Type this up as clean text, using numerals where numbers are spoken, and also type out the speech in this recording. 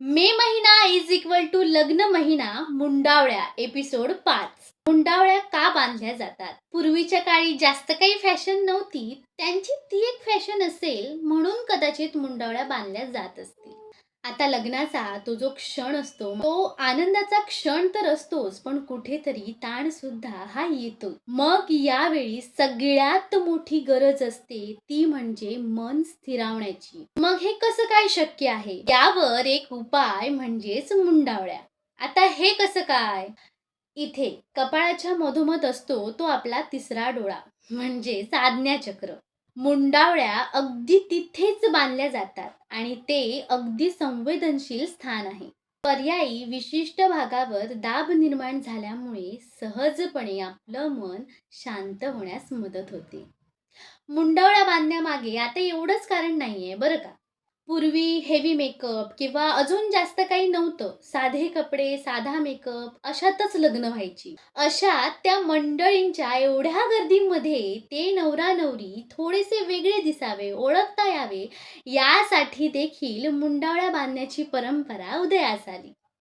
मे महिना is equal to लग्न महिना मुंडावळ्या एपिसोड 5. मुंडावळ्या का बांधल्या जातात? पूर्वीच्या काळी जास्त काही फॅशन नव्हती, त्यांची ती एक फॅशन असेल म्हणून कदाचित मुंडावळ्या बांधल्या जात असतील. आता लग्नाचा तो जो क्षण असतो तो आनंदाचा क्षण तर असतोच, पण कुठेतरी ताण सुद्धा हा येतो. मग यावेळी सगळ्यात मोठी गरज असते ती म्हणजे मन स्थिरावण्याची. मग हे कसं काय शक्य आहे? यावर एक उपाय म्हणजेच मुंडावळ्या. आता हे कसं काय? इथे कपाळाच्या मधोमध असतो तो आपला तिसरा डोळा म्हणजेच आज्ञाचक्र. मुंडावळ्या अगदी तिथेच बांधल्या जातात आणि ते अगदी संवेदनशील स्थान आहे. पर्यायी विशिष्ट भागावर दाब निर्माण झाल्यामुळे सहजपणे आपलं मन शांत होण्यास मदत होते. मुंडावळ्या बांधण्यामागे आता एवढंच कारण नाहीये बरं का. पूर्वी हेवी मेकअप किंवा अजून जास्त काही नव्हतं. साधे कपडे, साधा मेकअप अशातच लग्न व्हायची. अशा त्या मंडळींच्या एवढ्या गर्दीमध्ये ते नवरा-नवरी थोडेसे वेगळे दिसावे, ओळखता यावे यासाठी देखील मुंडावळ्या बांधण्याची परंपरा उदयास आली.